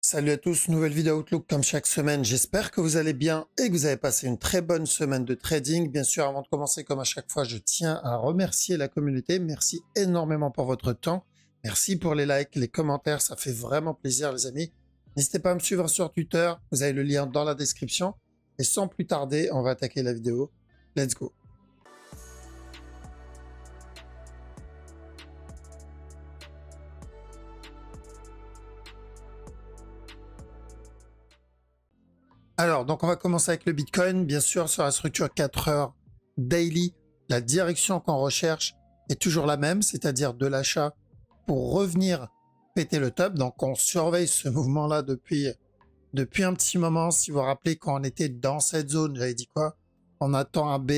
Salut à tous, nouvelle vidéo Outlook comme chaque semaine. J'espère que vous allez bien et que vous avez passé une très bonne semaine de trading. Bien sûr, avant de commencer, comme à chaque fois, je tiens à remercier la communauté. Merci énormément pour votre temps. Merci pour les likes, les commentaires. Ça fait vraiment plaisir, les amis. N'hésitez pas à me suivre sur Twitter. Vous avez le lien dans la description. Et sans plus tarder, on va attaquer la vidéo. Let's go. Alors, donc on va commencer avec le Bitcoin. Bien sûr, sur la structure 4 heures daily, la direction qu'on recherche est toujours la même, c'est-à-dire de l'achat pour revenir péter le top. Donc, on surveille ce mouvement-là depuis un petit moment. Si vous vous rappelez, quand on était dans cette zone, j'avais dit quoi? On attend un B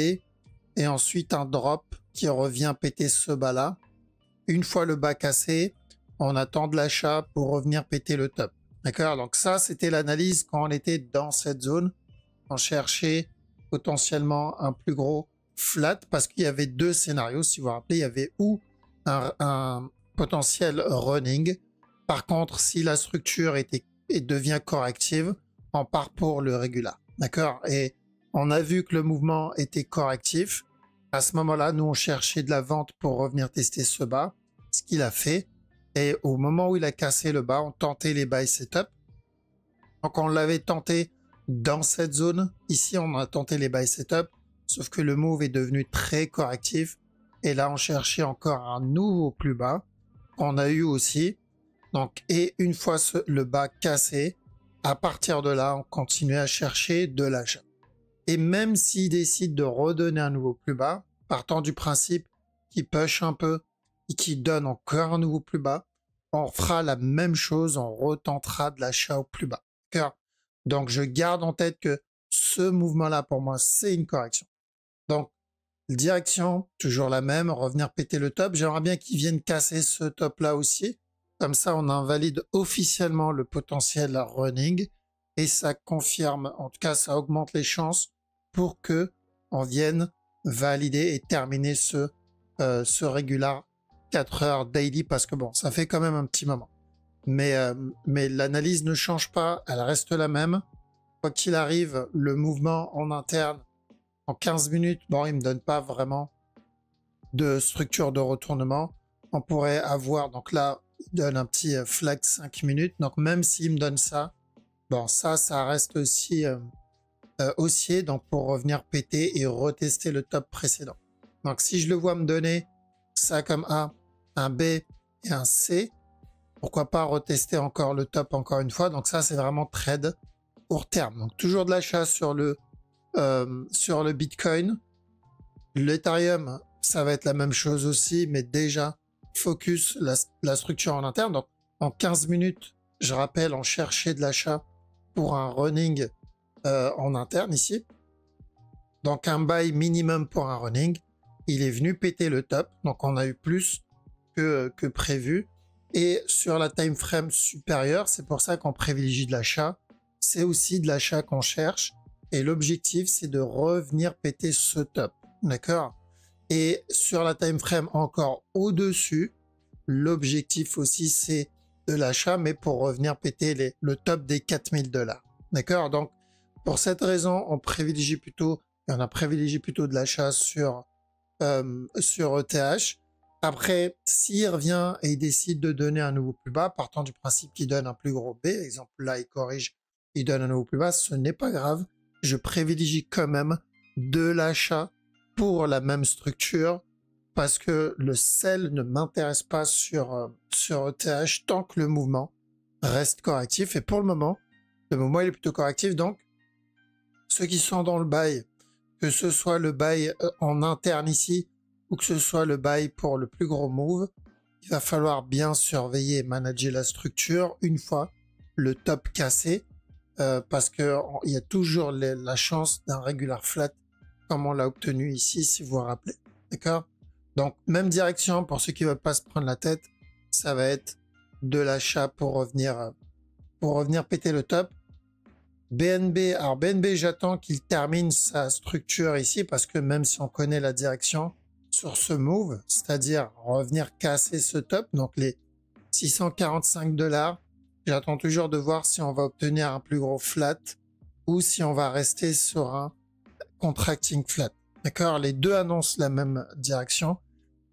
et ensuite un drop qui revient péter ce bas-là. Une fois le bas cassé, on attend de l'achat pour revenir péter le top. D'accord? Donc ça, c'était l'analyse quand on était dans cette zone. On cherchait potentiellement un plus gros flat parce qu'il y avait deux scénarios. Si vous vous rappelez, il y avait ou un potentiel running. Par contre, si la structure devient corrective, on part pour le régular. D'accord? Et on a vu que le mouvement était correctif. À ce moment-là, nous, on cherchait de la vente pour revenir tester ce bas, ce qu'il a fait. Et au moment où il a cassé le bas, on tentait les buy setup. Donc on l'avait tenté dans cette zone. Ici, on a tenté les buy setup, sauf que le move est devenu très correctif. Et là, on cherchait encore un nouveau plus bas. On a eu aussi. Donc, et une fois le bas cassé, à partir de là, on continuait à chercher de l'achat. Et même s'il décide de redonner un nouveau plus bas, partant du principe qu'il push un peu et qu'il donne encore un nouveau plus bas, on fera la même chose, on retentera de l'achat au plus bas. Donc, je garde en tête que ce mouvement-là, pour moi, c'est une correction. Donc, direction, toujours la même, revenir péter le top. J'aimerais bien qu'ils viennent casser ce top-là aussi. Comme ça, on invalide officiellement le potentiel running et ça confirme, en tout cas, ça augmente les chances pour que on vienne valider et terminer ce régular 4 heures daily parce que bon, ça fait quand même un petit moment. Mais l'analyse ne change pas, elle reste la même. Quoi qu'il arrive, le mouvement en interne, en 15 minutes, bon, il me donne pas vraiment de structure de retournement. On pourrait avoir, donc là, il donne un petit flag 5 minutes. Donc même s'il me donne ça, bon, ça reste aussi haussier, donc pour revenir péter et retester le top précédent. Donc si je le vois me donner ça comme A, un B et un C, pourquoi pas retester encore le top encore une fois. Donc ça, c'est vraiment trade court terme. Donc toujours de l'achat sur le Bitcoin. L'Ethereum, ça va être la même chose aussi, mais déjà, focus la structure en interne. Donc en 15 minutes, je rappelle, on cherchait de l'achat pour un running en interne ici. Donc un buy minimum pour un running. Il est venu péter le top. Donc on a eu plus que prévu. Et sur la time frame supérieure, c'est pour ça qu'on privilégie de l'achat. C'est aussi de l'achat qu'on cherche. Et l'objectif, c'est de revenir péter ce top. D'accord? Et sur la time frame encore au-dessus, l'objectif aussi, c'est de l'achat, mais pour revenir péter le top des 4000 $. D'accord? Donc, pour cette raison, on a privilégié plutôt de l'achat sur ETH. Après, s'il revient et il décide de donner un nouveau plus bas, partant du principe qu'il donne un plus gros B, exemple là, il corrige, il donne un nouveau plus bas, ce n'est pas grave. Je privilégie quand même de l'achat pour la même structure parce que le sell ne m'intéresse pas sur ETH tant que le mouvement reste correctif. Et pour le moment il est plutôt correctif. Donc, ceux qui sont dans le buy, que ce soit le buy en interne ici, ou que ce soit le buy pour le plus gros move, il va falloir bien surveiller et manager la structure une fois le top cassé, parce que il y a toujours la chance d'un regular flat comme on l'a obtenu ici, si vous vous rappelez. D'accord? Donc, même direction pour ceux qui ne veulent pas se prendre la tête, ça va être de l'achat pour revenir péter le top. BNB, alors BNB, j'attends qu'il termine sa structure ici parce que même si on connaît la direction, sur ce move, c'est-à-dire revenir casser ce top, donc les 645 $, J'attends toujours de voir si on va obtenir un plus gros flat ou si on va rester sur un contracting flat. D'accord? Les deux annoncent la même direction,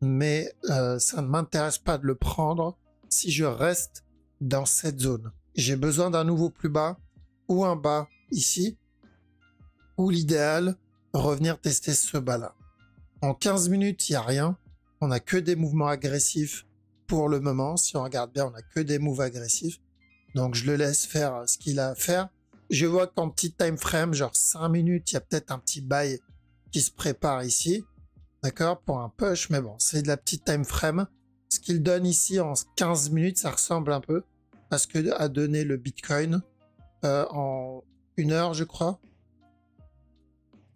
mais ça ne m'intéresse pas de le prendre si je reste dans cette zone. J'ai besoin d'un nouveau plus bas ou un bas ici, ou l'idéal, revenir tester ce bas-là. En 15 minutes, il n'y a rien. On n'a que des mouvements agressifs pour le moment. Si on regarde bien, on n'a que des moves agressifs. Donc, je le laisse faire ce qu'il a à faire. Je vois qu'en petit time frame, genre 5 minutes, il y a peut-être un petit buy qui se prépare ici. D'accord? Pour un push, mais bon, c'est de la petite time frame. Ce qu'il donne ici en 15 minutes, ça ressemble un peu à ce que a donné le Bitcoin en 1 heure, je crois.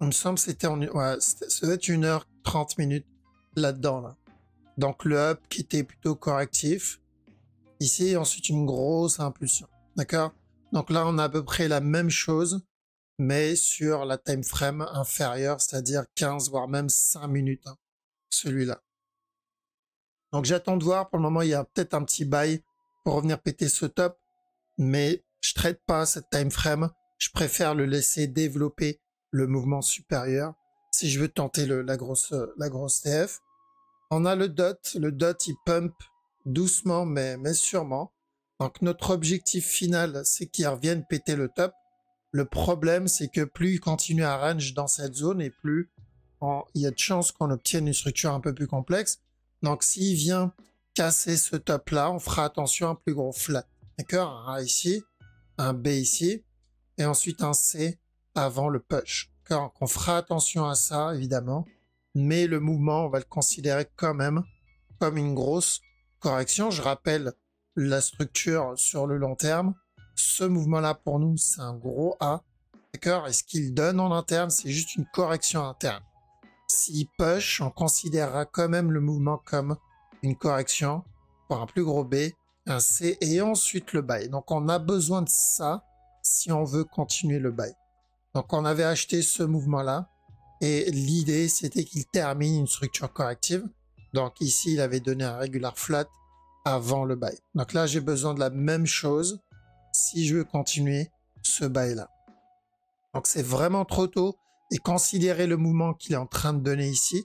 Il me semble que c'était en... Ouais, ça doit être 1 h 30 là-dedans, là. Donc, le up qui était plutôt correctif. Ici, ensuite, une grosse impulsion. D'accord? Donc là, on a à peu près la même chose, mais sur la time frame inférieure, c'est-à-dire 15, voire même 5 minutes, hein, celui-là. Donc j'attends de voir. Pour le moment, il y a peut-être un petit buy pour revenir péter ce top, mais je traite pas cette time frame. Je préfère le laisser développer le mouvement supérieur si je veux tenter la grosse TF. On a le dot. Le dot, il pump doucement, mais sûrement. Donc notre objectif final, c'est qu'il revienne péter le top. Le problème, c'est que plus il continue à range dans cette zone et plus il y a de chances qu'on obtienne une structure un peu plus complexe. Donc s'il vient casser ce top-là, on fera attention à un plus gros flat. D'accord? Un A ici, un B ici, et ensuite un C avant le push. Donc on fera attention à ça, évidemment, mais le mouvement, on va le considérer quand même comme une grosse correction. Je rappelle la structure sur le long terme. Ce mouvement-là, pour nous, c'est un gros A. D'accord? Et ce qu'il donne en interne, c'est juste une correction interne. S'il push, on considérera quand même le mouvement comme une correction pour un plus gros B, un C et ensuite le buy. Donc on a besoin de ça si on veut continuer le buy. Donc on avait acheté ce mouvement-là et l'idée c'était qu'il termine une structure corrective. Donc ici il avait donné un regular flat avant le buy. Donc là j'ai besoin de la même chose si je veux continuer ce buy-là. Donc c'est vraiment trop tôt et considérer le mouvement qu'il est en train de donner ici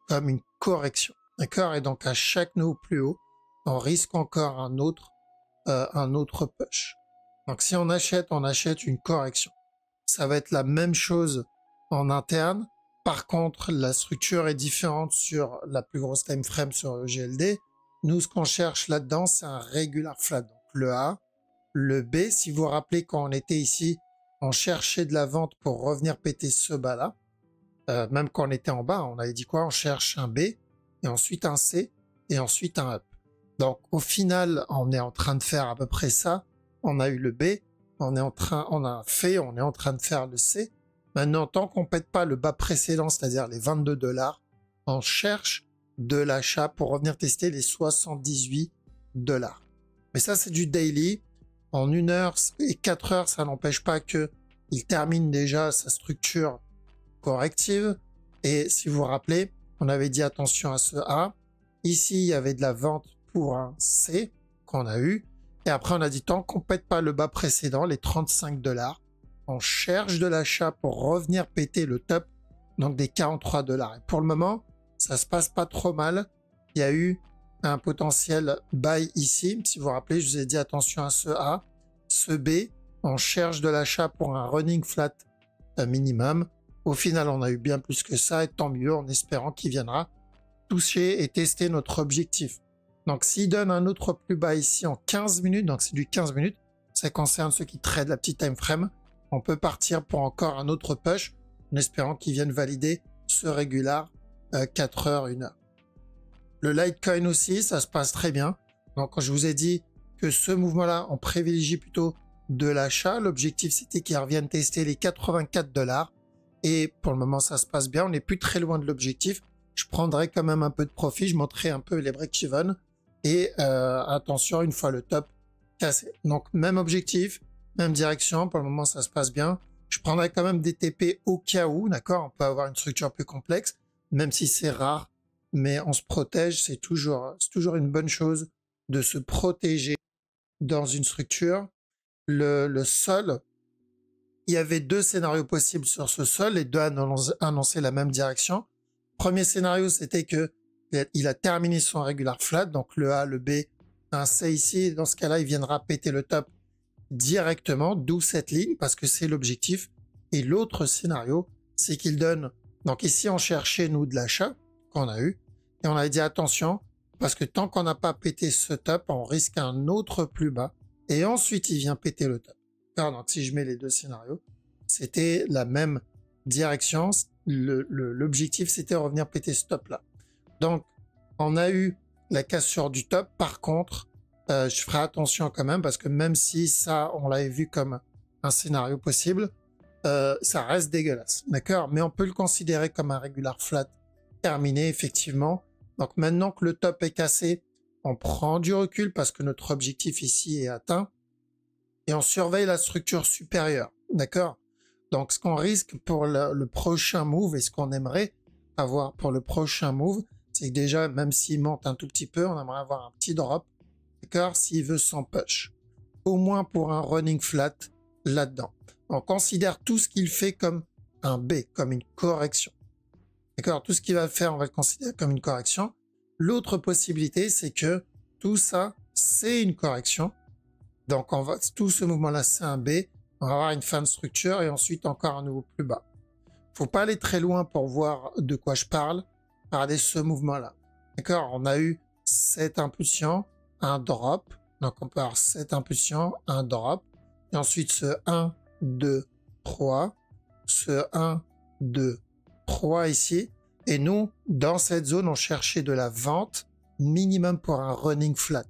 comme une correction. D'accord? Et donc à chaque nœud plus haut, on risque encore un autre push. Donc si on achète une correction. Ça va être la même chose en interne. Par contre, la structure est différente sur la plus grosse time frame sur le GLD. Nous, ce qu'on cherche là-dedans, c'est un regular flat. Donc le A, le B. Si vous vous rappelez, quand on était ici, on cherchait de la vente pour revenir péter ce bas-là. Même quand on était en bas, on avait dit quoi? On cherche un B, et ensuite un C, et ensuite un up. Donc au final, on est en train de faire à peu près ça. On a eu le B, on est en train de faire le C. Maintenant, tant qu'on ne pète pas le bas précédent, c'est-à-dire les 22 $, on cherche de l'achat pour revenir tester les 78 $. Mais ça, c'est du daily. En 1 heure et 4 heures, ça n'empêche pas qu'il termine déjà sa structure corrective. Et si vous vous rappelez, on avait dit attention à ce A. Ici, il y avait de la vente pour un C qu'on a eu. Et après, on a dit tant qu'on ne pète pas le bas précédent, les 35 $, on cherche de l'achat pour revenir péter le top, donc des 43 $. Et pour le moment, ça se passe pas trop mal. Il y a eu un potentiel buy ici. Si vous vous rappelez, je vous ai dit attention à ce A, ce B. On cherche de l'achat pour un running flat minimum. Au final, on a eu bien plus que ça et tant mieux en espérant qu'il viendra toucher et tester notre objectif. Donc s'il donne un autre plus bas ici en 15 minutes, donc c'est du 15 minutes, ça concerne ceux qui tradent la petite time frame, on peut partir pour encore un autre push en espérant qu'il vienne valider ce régular 4 heures, 1 heure. Le Litecoin aussi, ça se passe très bien. Donc quand je vous ai dit que ce mouvement-là, on privilégie plutôt de l'achat, l'objectif c'était qu'il revienne tester les 84 $. Et pour le moment, ça se passe bien. On n'est plus très loin de l'objectif. Je prendrai quand même un peu de profit. Je montrerai un peu les break-even. Et attention, une fois le top cassé. Donc, même objectif, même direction. Pour le moment, ça se passe bien. Je prendrai quand même des TP au cas où. D'accord? On peut avoir une structure plus complexe, même si c'est rare. Mais on se protège. C'est toujours une bonne chose de se protéger dans une structure, le sol, il y avait deux scénarios possibles sur ce sol, les deux annonçaient la même direction. Premier scénario, c'était que il a terminé son regular flat, donc le A, le B, un C ici. Dans ce cas-là, il viendra péter le top directement, d'où cette ligne, parce que c'est l'objectif. Et l'autre scénario, c'est qu'il donne... Donc ici, on cherchait, nous, de l'achat qu'on a eu. Et on avait dit attention, parce que tant qu'on n'a pas pété ce top, on risque un autre plus bas. Et ensuite, il vient péter le top. Alors, donc, si je mets les deux scénarios, c'était la même direction. L'objectif, c'était revenir péter ce top-là. Donc, on a eu la cassure du top. Par contre, je ferai attention quand même, parce que même si ça, on l'avait vu comme un scénario possible, ça reste dégueulasse. D'accord? Mais on peut le considérer comme un regular flat terminé, effectivement. Donc, maintenant que le top est cassé, on prend du recul parce que notre objectif ici est atteint. Et on surveille la structure supérieure. D'accord? Donc, ce qu'on risque pour le prochain move et ce qu'on aimerait avoir pour le prochain move, c'est que déjà, même s'il monte un tout petit peu, on aimerait avoir un petit drop. D'accord? S'il veut son push. Au moins pour un running flat là-dedans. On considère tout ce qu'il fait comme un B, comme une correction. D'accord? Tout ce qu'il va faire, on va le considérer comme une correction. L'autre possibilité, c'est que tout ça, c'est une correction. Donc, tout ce mouvement-là, c'est un B. On va avoir une fin de structure et ensuite encore un nouveau plus bas. Faut pas aller très loin pour voir de quoi je parle. Regardez ce mouvement-là. D'accord? On a eu cette impulsion, un drop. Donc, on peut avoir cette impulsion, un drop. Et ensuite, ce 1, 2, 3. Ce 1, 2, 3 ici. Et nous, dans cette zone, on cherchait de la vente minimum pour un running flat.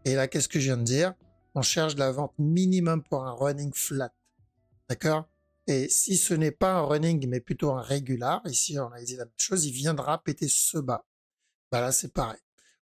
Et là, qu'est-ce que je viens de dire? On cherche de la vente minimum pour un running flat. D'accord? Et si ce n'est pas un running, mais plutôt un régular, ici on a dit la même chose, il viendra péter ce bas. Bah là, c'est pareil.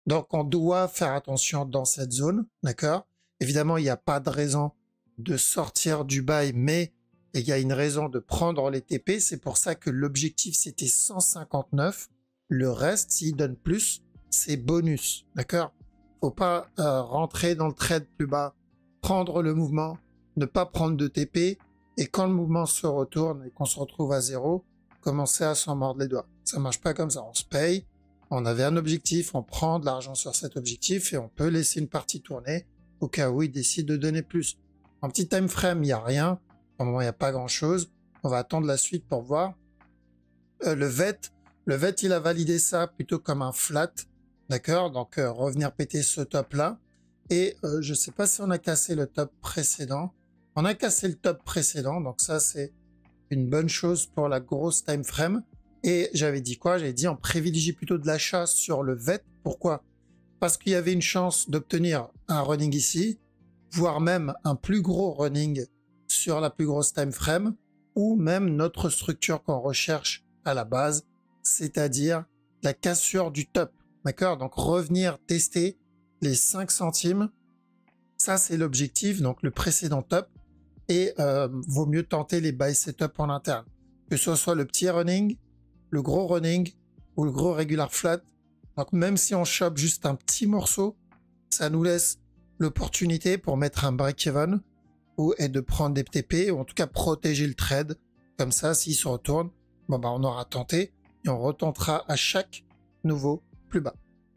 Donc, on doit faire attention dans cette zone. D'accord? Évidemment, il n'y a pas de raison de sortir du buy, mais il y a une raison de prendre les TP. C'est pour ça que l'objectif, c'était 159. Le reste, s'il donne plus, c'est bonus. D'accord? Faut pas rentrer dans le trade plus bas, prendre le mouvement, ne pas prendre de TP, et quand le mouvement se retourne et qu'on se retrouve à zéro, commencer à s'en mordre les doigts. Ça marche pas comme ça. On se paye, on avait un objectif, on prend de l'argent sur cet objectif et on peut laisser une partie tourner au cas où il décide de donner plus. En petit time frame, il n'y a rien. Au moment, il n'y a pas grand chose. On va attendre la suite pour voir. Le VET, il a validé ça plutôt comme un flat. D'accord? Donc, revenir péter ce top-là. Et je ne sais pas si on a cassé le top précédent. On a cassé le top précédent. Donc, ça, c'est une bonne chose pour la grosse time frame. Et j'avais dit quoi? J'avais dit on privilégie plutôt de l'achat sur le VET. Pourquoi? Parce qu'il y avait une chance d'obtenir un running ici, voire même un plus gros running sur la plus grosse time frame, ou même notre structure qu'on recherche à la base, c'est-à-dire la cassure du top. D'accord? Donc revenir tester les 5 centimes, ça c'est l'objectif, donc le précédent top, et vaut mieux tenter les buy setup en interne. Que ce soit le petit running, le gros running ou le gros regular flat. Donc même si on chope juste un petit morceau, ça nous laisse l'opportunité pour mettre un break-even et de prendre des TP, ou en tout cas protéger le trade. Comme ça, s'il se retourne, bon bah on aura tenté et on retentera à chaque nouveau plus bas.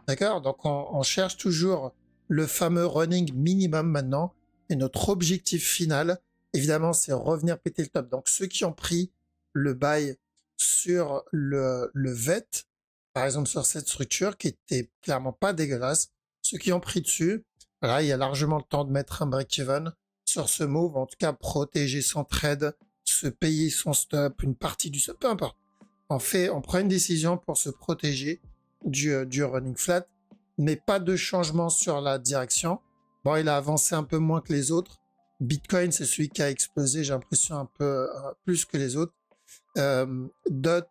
D'accord? Donc on cherche toujours le fameux running minimum maintenant. Et notre objectif final, évidemment, c'est revenir péter le top. Donc ceux qui ont pris le buy sur le VET, par exemple sur cette structure qui était clairement pas dégueulasse, ceux qui ont pris dessus, voilà, il y a largement le temps de mettre un break-even sur ce move, en tout cas protéger son trade, se payer son stop, une partie du stop, peu importe. On prend une décision pour se protéger du running flat, mais pas de changement sur la direction. Bon, il a avancé un peu moins que les autres. Bitcoin, c'est celui qui a explosé, j'ai l'impression un peu plus que les autres. DOT,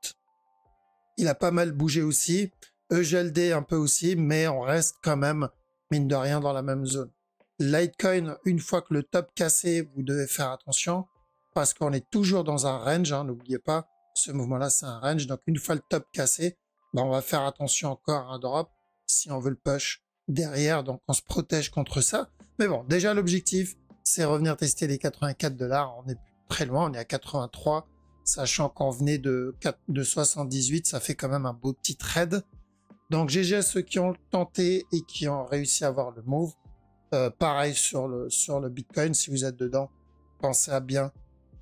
il a pas mal bougé aussi. EGLD un peu aussi, mais on reste quand même, mine de rien, dans la même zone. Litecoin, une fois que le top cassé, vous devez faire attention parce qu'on est toujours dans un range. Hein, n'oubliez pas, ce mouvement-là, c'est un range. Donc, une fois le top cassé, ben, on va faire attention encore à un drop si on veut le push derrière. Donc, on se protège contre ça. Mais bon, déjà l'objectif, c'est revenir tester les 84 $. On est très loin, on est à 83, sachant qu'on venait de 78, ça fait quand même un beau petit trade. Donc GG à ceux qui ont tenté et qui ont réussi à avoir le move. Pareil sur le Bitcoin, si vous êtes dedans, pensez à bien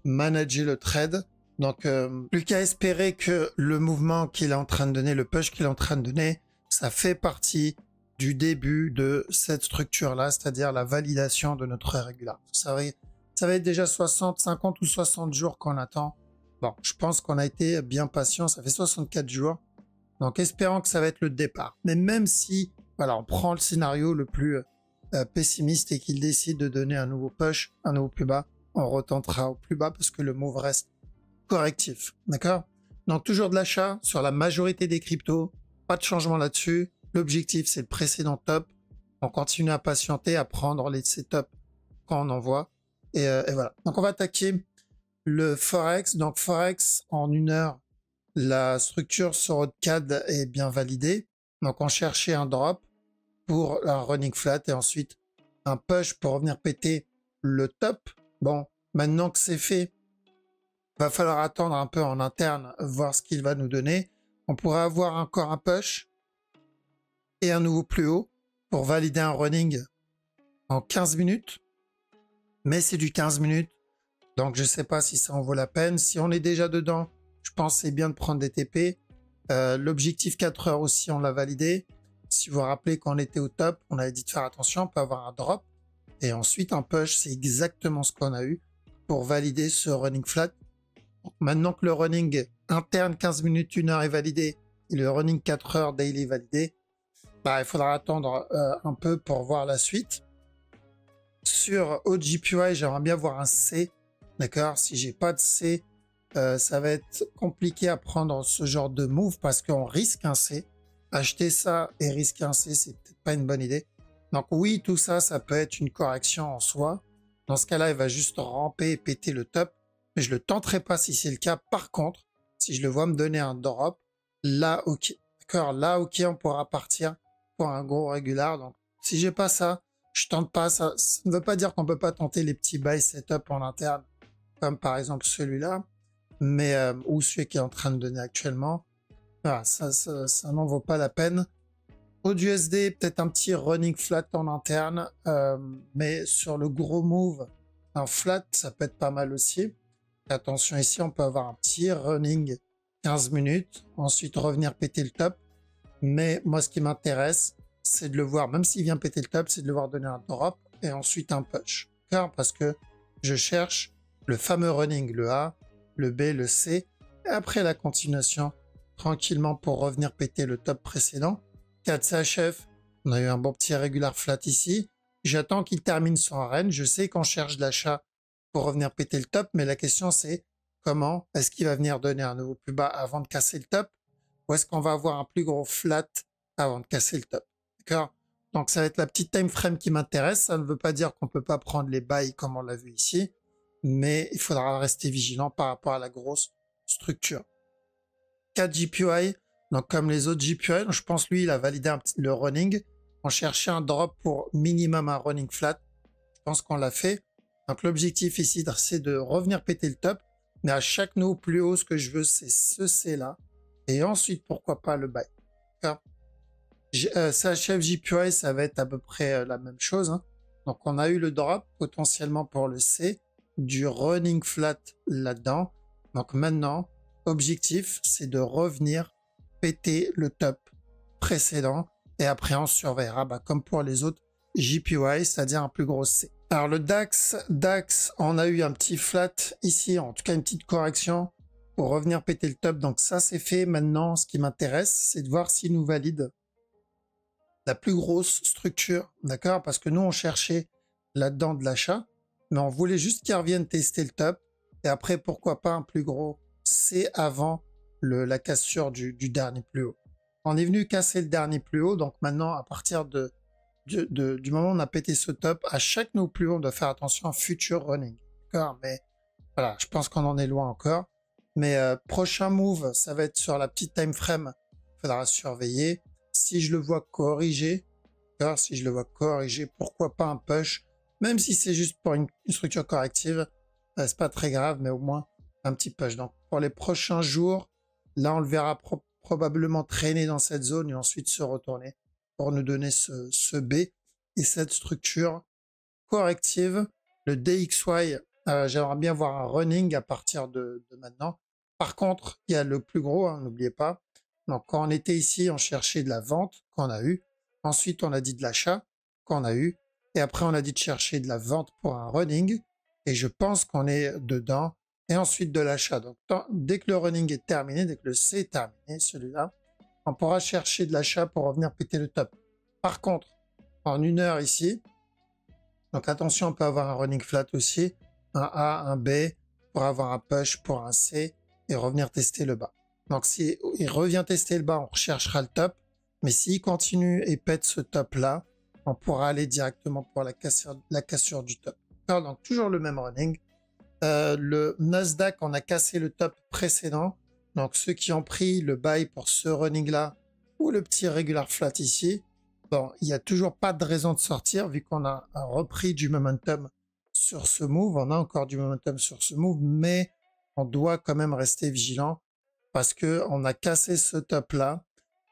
manager le trade. Donc plus qu'à espérer que le mouvement qu'il est en train de donner, le push qu'il est en train de donner, ça fait partie du début de cette structure-là, c'est-à-dire la validation de notre régular. Ça va être déjà 60, 50 ou 60 jours qu'on attend. Bon, je pense qu'on a été bien patient, ça fait 64 jours. Donc espérons que ça va être le départ. Mais même si, voilà, on prend le scénario le plus pessimiste et qu'il décide de donner un nouveau push, un nouveau plus bas, on retentera au plus bas parce que le move reste correctif. D'accord? Donc toujours de l'achat sur la majorité des cryptos, pas de changement là-dessus. L'objectif, c'est le précédent top. On continue à patienter, à prendre les setups quand on en voit. Et voilà. Donc on va attaquer le Forex. Donc Forex, en 1 heure, la structure sur votre CAD est bien validée. Donc on cherchait un drop pour un running flat et ensuite un push pour revenir péter le top. Bon, maintenant que c'est fait, va falloir attendre un peu en interne, voir ce qu'il va nous donner. On pourrait avoir encore un push et un nouveau plus haut pour valider un running en 15 minutes. Mais c'est du 15 minutes. Donc je ne sais pas si ça en vaut la peine. Si on est déjà dedans, je pense que c'est bien de prendre des TP. L'objectif 4 heures aussi, on l'a validé. Si vous vous rappelez, quand on était au top, on avait dit de faire attention, on peut avoir un drop. Et ensuite, un push, c'est exactement ce qu'on a eu pour valider ce running flat. Donc, maintenant que le running interne 15 minutes, 1 heure est validé, et le running 4 heures daily est validé, bah, il faudra attendre un peu pour voir la suite. Sur OGPY, j'aimerais bien voir un C. D'accord? Si j'ai pas de C, ça va être compliqué à prendre ce genre de move parce qu'on risque un C. Acheter ça et risquer un C, c'est peut-être pas une bonne idée. Donc oui, tout ça, ça peut être une correction en soi. Dans ce cas-là, il va juste ramper et péter le top. Mais je le tenterai pas si c'est le cas. Par contre, si je le vois me donner un drop, là, ok. D'accord? Là, ok, on pourra partir pour un gros régular. Donc, si j'ai pas ça, je tente pas ça. Ça ne veut pas dire qu'on peut pas tenter les petits buy setup en interne, comme par exemple celui-là, mais ou celui qui est en train de donner actuellement. Voilà, ça n'en vaut pas la peine. Au USD, peut-être un petit running flat en interne, mais sur le gros move, un flat, ça peut être pas mal aussi. Attention ici, on peut avoir un petit running 15 minutes, ensuite revenir péter le top. Mais moi, ce qui m'intéresse, c'est de le voir, même s'il vient péter le top, c'est de le voir donner un drop et ensuite un push. Car parce que je cherche le fameux running, le A, le B, le C, et après la continuation, tranquillement pour revenir péter le top précédent. 4 CHF, on a eu un bon petit régular flat ici. J'attends qu'il termine son arène. Je sais qu'on cherche de l'achat pour revenir péter le top, mais la question c'est comment est-ce qu'il va venir donner un nouveau plus bas avant de casser le top, ou est-ce qu'on va avoir un plus gros flat avant de casser le top. D'accord? Donc ça va être la petite time frame qui m'intéresse. Ça ne veut pas dire qu'on peut pas prendre les buys comme on l'a vu ici, mais il faudra rester vigilant par rapport à la grosse structure. 4 GPY, donc comme les autres GPY, je pense lui il a validé le running. On cherchait un drop pour minimum un running flat. Je pense qu'on l'a fait. Donc l'objectif ici, c'est de revenir péter le top. Mais à chaque nouveau plus haut, ce que je veux, c'est ce C-là. Et ensuite, pourquoi pas le buy. CHF JPY, ça va être à peu près la même chose. Hein. Donc on a eu le drop potentiellement pour le C, du running flat là-dedans. Donc maintenant, objectif, c'est de revenir péter le top précédent. Et après, on surveillera, comme pour les autres JPY, c'est-à-dire un plus gros C. Alors le DAX, on a eu un petit flat ici, en tout cas une petite correction pour revenir péter le top. Donc ça, c'est fait. Maintenant, ce qui m'intéresse, c'est de voir s'il nous valide la plus grosse structure, d'accord? Parce que nous, on cherchait là-dedans de l'achat, mais on voulait juste qu'il revienne tester le top. Et après, pourquoi pas un plus gros C avant la cassure du dernier plus haut. On est venu casser le dernier plus haut, donc maintenant, à partir du moment où on a pété ce top, à chaque nouveau plus haut, on doit faire attention à future running. D'accord? Mais voilà, je pense qu'on en est loin encore. Mais prochain move, ça va être sur la petite time frame. Il faudra surveiller. Si je le vois corriger, si je le vois corriger, pourquoi pas un push Même si c'est juste pour une structure corrective, c'est pas très grave, mais au moins un petit push. Donc pour les prochains jours, là on le verra probablement traîner dans cette zone et ensuite se retourner pour nous donner ce B et cette structure corrective. Le DXY, j'aimerais bien voir un running à partir de maintenant. Par contre, il y a le plus gros, hein, n'oubliez pas. Donc quand on était ici, on cherchait de la vente qu'on a eu. Ensuite, on a dit de l'achat qu'on a eu. Et après, on a dit de chercher de la vente pour un running. Et je pense qu'on est dedans. Et ensuite de l'achat. Donc dès que le running est terminé, dès que le C est terminé, celui-là, on pourra chercher de l'achat pour revenir péter le top. Par contre, en 1 heure ici, donc attention, on peut avoir un running flat aussi, un A, un B, pour avoir un push pour un C et revenir tester le bas. Donc si il revient tester le bas, on recherchera le top. Mais s'il continue et pète ce top-là, on pourra aller directement pour la cassure du top. Donc toujours le même running. Le Nasdaq, on a cassé le top précédent. Donc ceux qui ont pris le buy pour ce running-là ou le petit regular flat ici, bon, il n'y a toujours pas de raison de sortir vu qu'on a repris du momentum sur ce move. On a encore du momentum sur ce move, mais on doit quand même rester vigilant parce que on a cassé ce top-là.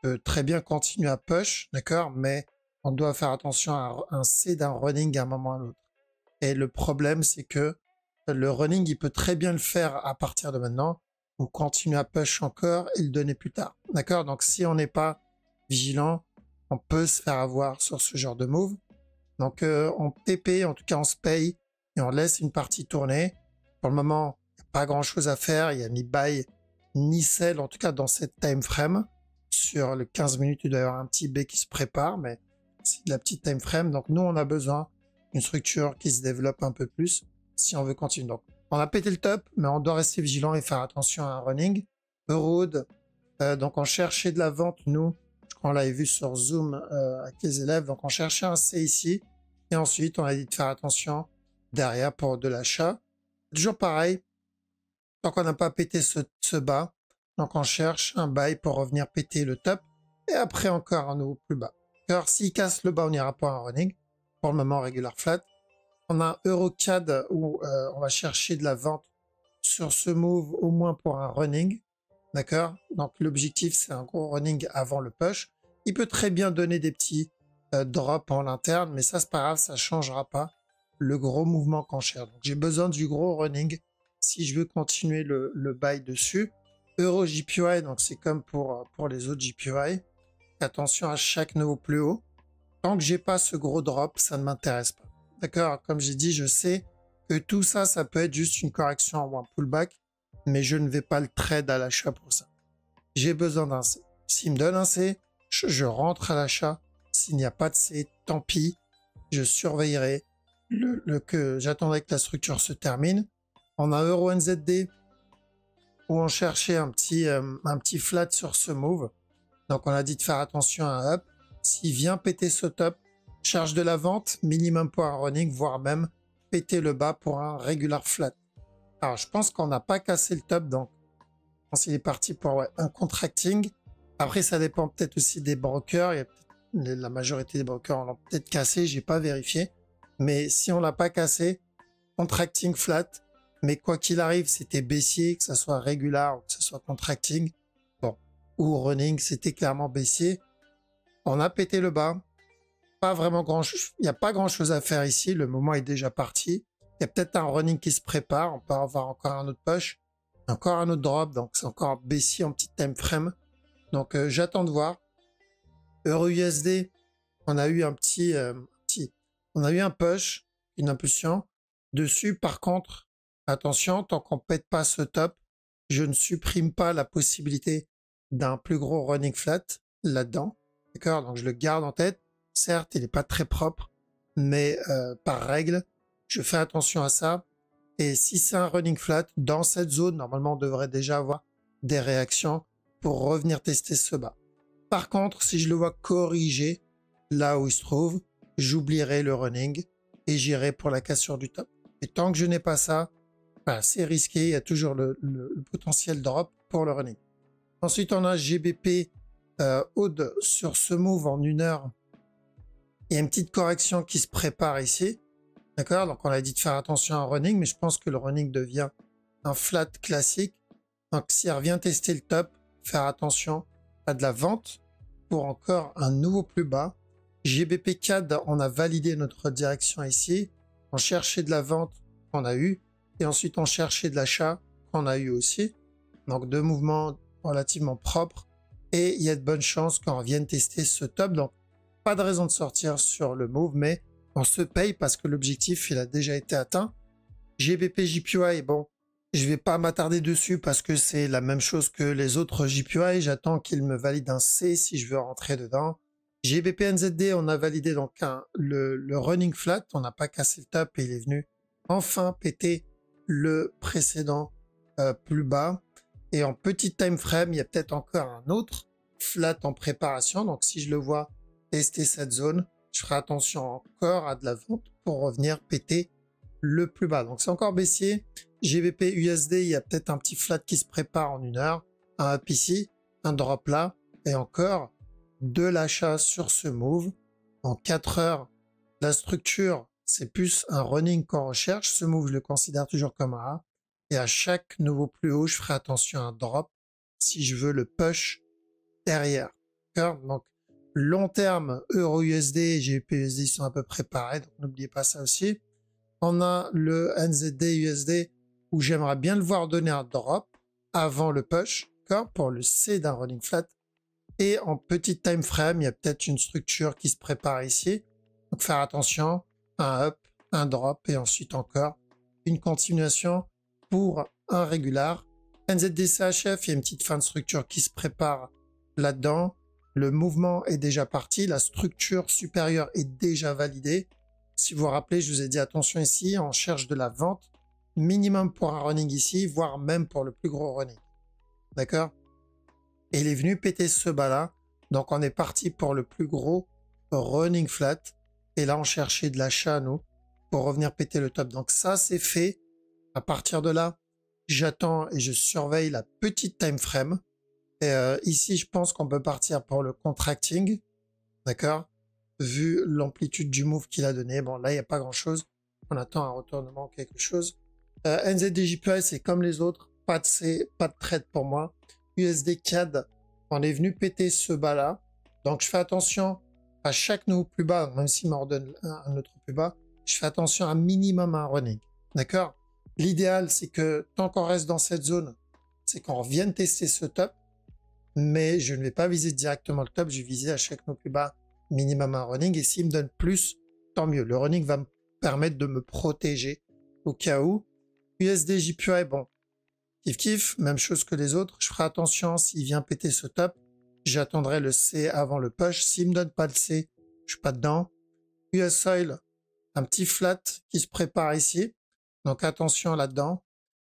Peut très bien continuer à push, d'accord, mais on doit faire attention à un C d'un running à un moment ou à l'autre. Et le problème, c'est que le running, il peut très bien le faire à partir de maintenant ou continuer à push encore et le donner plus tard, d'accord. Donc si on n'est pas vigilant, on peut se faire avoir sur ce genre de move. Donc on TP, en tout cas on se paye et on laisse une partie tourner. Pour le moment, il n'y a pas grand chose à faire, il n'y a ni buy ni sell, en tout cas dans cette time frame. Sur le 15 minutes, il doit y avoir un petit B qui se prépare, mais c'est de la petite time frame. Donc nous, on a besoin d'une structure qui se développe un peu plus si on veut continuer. Donc on a pété le top, mais on doit rester vigilant et faire attention à un running. Road, donc on cherchait de la vente, nous, je crois qu'on l'avait vu sur Zoom avec les élèves. Donc on cherchait un C ici, et ensuite on a dit de faire attention derrière pour de l'achat. Toujours pareil, tant qu'on n'a pas pété ce bas, donc on cherche un buy pour revenir péter le top et après encore un nouveau plus bas. Alors s'il casse le bas, on ira pour un running. Pour le moment, regular flat. On a un EuroCAD où on va chercher de la vente sur ce move au moins pour un running. D'accord. Donc l'objectif, c'est un gros running avant le push. Il peut très bien donner des petits drops en interne, mais ça, c'est pas grave, ça changera pas le gros mouvement qu'on cherche. Donc j'ai besoin du gros running si je veux continuer le buy dessus. Euro JPY, donc c'est comme pour les autres JPY. Attention à chaque nouveau plus haut. Tant que j'ai pas ce gros drop, ça ne m'intéresse pas. D'accord? Comme j'ai dit, je sais que tout ça, ça peut être juste une correction ou un pullback, mais je ne vais pas le trade à l'achat pour ça. J'ai besoin d'un C. S'il me donne un C, je rentre à l'achat. S'il n'y a pas de C, tant pis. Je surveillerai que j'attendrai que la structure se termine. On a Euro NZD où on cherchait un petit flat sur ce move. Donc on a dit de faire attention à un up. S'il vient péter ce top, charge de la vente, minimum pour un running, voire même péter le bas pour un regular flat. Alors je pense qu'on n'a pas cassé le top, donc je pense qu'il est parti pour un contracting. Après ça dépend peut-être aussi des brokers. La majorité des brokers l'ont peut-être cassé, j'ai pas vérifié. Mais si on l'a pas cassé, contracting flat. Mais quoi qu'il arrive, c'était baissier, que ça soit regular ou que ce soit contracting. Bon, ou running, c'était clairement baissier. On a pété le bas. Pas vraiment grand-chose. Il n'y a pas grand-chose à faire ici. Le moment est déjà parti. Il y a peut-être un running qui se prépare. On peut avoir encore un autre push. Encore un autre drop. Donc, c'est encore baissier en petit time frame. Donc, j'attends de voir. Euro USD, on a eu on a eu un push, une impulsion. Dessus, par contre, attention, tant qu'on pète pas ce top, je ne supprime pas la possibilité d'un plus gros running flat là-dedans. D'accord? Donc je le garde en tête. Certes, il n'est pas très propre, mais par règle, je fais attention à ça. Et si c'est un running flat, dans cette zone, normalement, on devrait déjà avoir des réactions pour revenir tester ce bas. Par contre, si je le vois corriger là où il se trouve, j'oublierai le running et j'irai pour la cassure du top. Et tant que je n'ai pas ça, voilà, c'est risqué, il y a toujours le potentiel drop pour le running. Ensuite, on a GBP Aude sur ce move en 1 heure. Il y a une petite correction qui se prépare ici. D'accord? Donc on a dit de faire attention à un running, mais je pense que le running devient un flat classique. Donc si elle revient tester le top, faire attention à de la vente pour encore un nouveau plus bas. GBP CAD, on a validé notre direction ici. On cherchait de la vente qu'on a eu. Et ensuite on cherchait de l'achat qu'on a eu aussi. Donc deux mouvements relativement propres. Et il y a de bonnes chances qu'on revienne tester ce top. Donc pas de raison de sortir sur le move, mais on se paye parce que l'objectif il a déjà été atteint. GBP JPY, bon, je vais pas m'attarder dessus parce que c'est la même chose que les autres JPY. J'attends qu'il me valide un C si je veux rentrer dedans. GBP NZD, on a validé donc le running flat. On n'a pas cassé le top et il est venu enfin péter le précédent plus bas. Et en petit time frame, il y a peut-être encore un autre flat en préparation. Donc si je le vois tester cette zone, je ferai attention encore à de la vente pour revenir péter le plus bas. Donc c'est encore baissier. GBP USD, il y a peut-être un petit flat qui se prépare en 1 heure. Un up ici, un drop là, et encore de l'achat sur ce move. En 4 heures, la structure, c'est plus un running qu'on recherche. Ce move, je le considère toujours comme un A. Et à chaque nouveau plus haut, je ferai attention à un drop si je veux le push derrière. Donc, long terme, Euro-USD et GBP-USD sont à peu près pareils. Donc, n'oubliez pas ça aussi. On a le NZD-USD où j'aimerais bien le voir donner un drop avant le push, pour le C d'un running flat. Et en petit time frame, il y a peut-être une structure qui se prépare ici. Donc faire attention, un up, un drop et ensuite encore une continuation pour un régular. NZD-CHF, il y a une petite fin de structure qui se prépare là-dedans. Le mouvement est déjà parti, la structure supérieure est déjà validée. Si vous vous rappelez, je vous ai dit attention ici, on cherche de la vente minimum pour un running ici, voire même pour le plus gros running. D'accord? Et il est venu péter ce bas-là. Donc on est parti pour le plus gros running flat. Et là, on cherchait de l'achat, nous, pour revenir péter le top. Donc ça, c'est fait. À partir de là, j'attends et je surveille la petite time frame. Et ici, je pense qu'on peut partir pour le contracting. D'accord? Vu l'amplitude du move qu'il a donné. Bon, là, il n'y a pas grand-chose. On attend un retournement ou quelque chose. NZD-JPY, c'est comme les autres. Pas de C, pas de trade pour moi. USD CAD, on est venu péter ce bas-là. Donc, je fais attention à chaque nouveau plus bas, même s'il m'ordonne un autre plus bas. Je fais attention à un minimum à un running. D'accord? L'idéal, c'est que tant qu'on reste dans cette zone, c'est qu'on revienne tester ce top. Mais je ne vais pas viser directement le top. Je vais viser à chaque nouveau plus bas minimum un running. Et s'il me donne plus, tant mieux. Le running va me permettre de me protéger au cas où. USD JPY, bon, kiff, même chose que les autres. Je ferai attention s'il vient péter ce top. J'attendrai le C avant le push. S'il me donne pas le C, je suis pas dedans. US Oil, un petit flat qui se prépare ici. Donc attention là-dedans.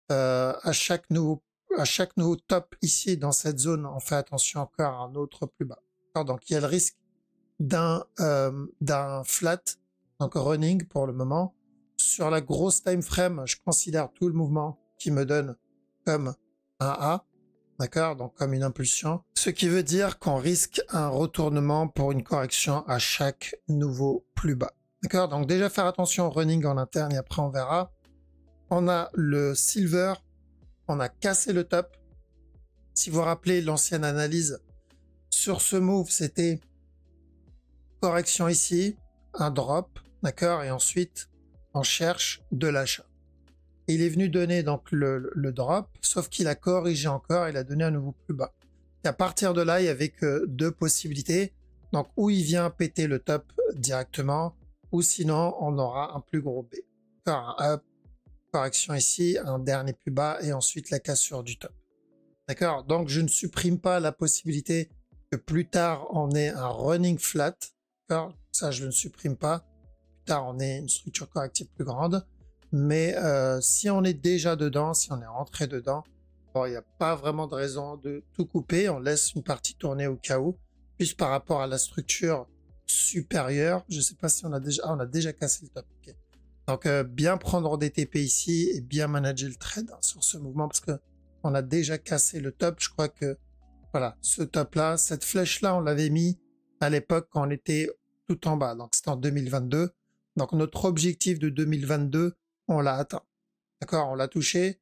À chaque nouveau top ici dans cette zone, on fait attention encore à un autre plus bas. Donc il y a le risque d'un flat, donc running pour le moment. Sur la grosse time frame, je considère tout le mouvement qui me donne comme un A, d'accord, donc comme une impulsion. Ce qui veut dire qu'on risque un retournement pour une correction à chaque nouveau plus bas. D'accord, donc déjà faire attention au running en interne et après on verra. On a le silver, on a cassé le top. Si vous vous rappelez l'ancienne analyse sur ce move, c'était correction ici, un drop, d'accord, et ensuite on cherche de l'achat. Il est venu donner donc le drop, sauf qu'il a corrigé encore, il a donné un nouveau plus bas. Et à partir de là, il n'y avait que deux possibilités. Donc, ou il vient péter le top directement, ou sinon, on aura un plus gros B. Un up, correction ici, un dernier plus bas, et ensuite la cassure du top. D'accord? Donc, je ne supprime pas la possibilité que plus tard, on ait un running flat. D'accord? Ça, je ne supprime pas. Plus tard, on ait une structure corrective plus grande. Mais si on est déjà dedans, si on est rentré dedans, bon, il n'y a pas vraiment de raison de tout couper. On laisse une partie tourner au cas où. Plus par rapport à la structure supérieure. Je ne sais pas si on a déjà... Ah, on a déjà cassé le top. Okay. Donc, bien prendre des TP ici et bien manager le trade sur ce mouvement parce que on a déjà cassé le top. Je crois que, voilà, ce top-là, cette flèche-là, on l'avait mis à l'époque quand on était tout en bas. Donc, c'était en 2022. Donc notre objectif de 2022, on l'a atteint. D'accord, on l'a touché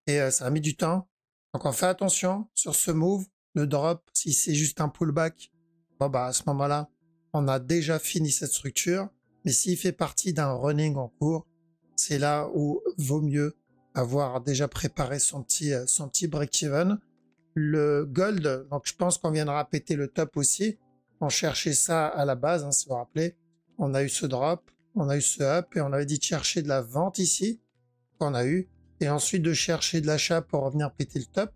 et ça a mis du temps. Donc on fait attention sur ce move, le drop, si c'est juste un pullback, bon bah à ce moment-là, on a déjà fini cette structure. Mais s'il fait partie d'un running en cours, c'est là où vaut mieux avoir déjà préparé son petit break-even. Le gold, donc je pense qu'on viendra péter le top aussi. On cherchait ça à la base, hein, si vous vous rappelez. On a eu ce drop, on a eu ce up et on avait dit de chercher de la vente ici, qu'on a eu. Et ensuite de chercher de l'achat pour revenir péter le top.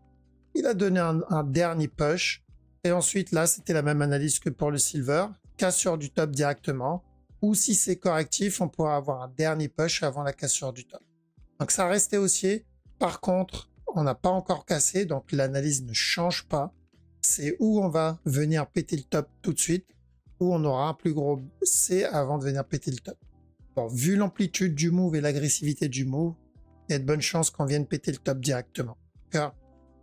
Il a donné un dernier push. Et ensuite là, c'était la même analyse que pour le silver. Cassure du top directement. Ou si c'est correctif, on pourra avoir un dernier push avant la cassure du top. Donc ça restait haussier. Par contre, on n'a pas encore cassé, donc l'analyse ne change pas. C'est où on va venir péter le top tout de suite, où on aura un plus gros C avant de venir péter le top. Bon, vu l'amplitude du move et l'agressivité du move, il y a de bonnes chances qu'on vienne péter le top directement.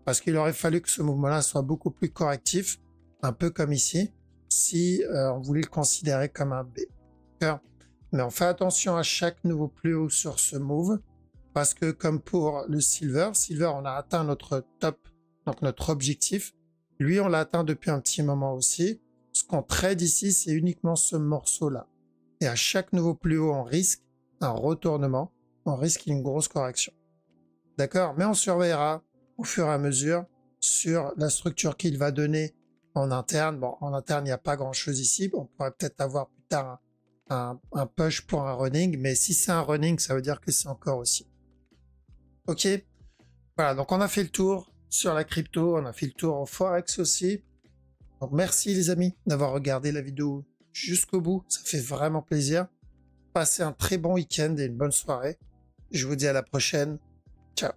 Parce qu'il aurait fallu que ce mouvement-là soit beaucoup plus correctif, un peu comme ici, si on voulait le considérer comme un B. Mais on fait attention à chaque nouveau plus haut sur ce move, parce que comme pour le silver, on a atteint notre top, donc notre objectif. Lui, on l'a atteint depuis un petit moment aussi. Ce qu'on trade ici, c'est uniquement ce morceau-là. Et à chaque nouveau plus haut, on risque un retournement, on risque une grosse correction. D'accord? Mais on surveillera au fur et à mesure sur la structure qu'il va donner en interne. Bon, en interne, il n'y a pas grand-chose ici. Bon, on pourrait peut-être avoir plus tard un push pour un running, mais si c'est un running, ça veut dire que c'est encore aussi. Ok, voilà, donc on a fait le tour sur la crypto, on a fait le tour au Forex aussi. Donc merci les amis d'avoir regardé la vidéo jusqu'au bout, ça fait vraiment plaisir. Passez un très bon week-end et une bonne soirée. Je vous dis à la prochaine. Ciao.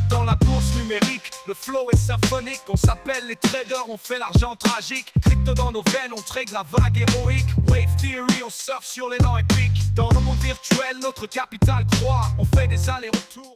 Dans la bourse numérique, le flow est symphonique. On s'appelle les traders, on fait l'argent tragique. Crypto dans nos veines, on trade la vague héroïque. Wave theory, on surfe sur l'élan épique. Dans le monde virtuel, notre capital croît. On fait des allers-retours.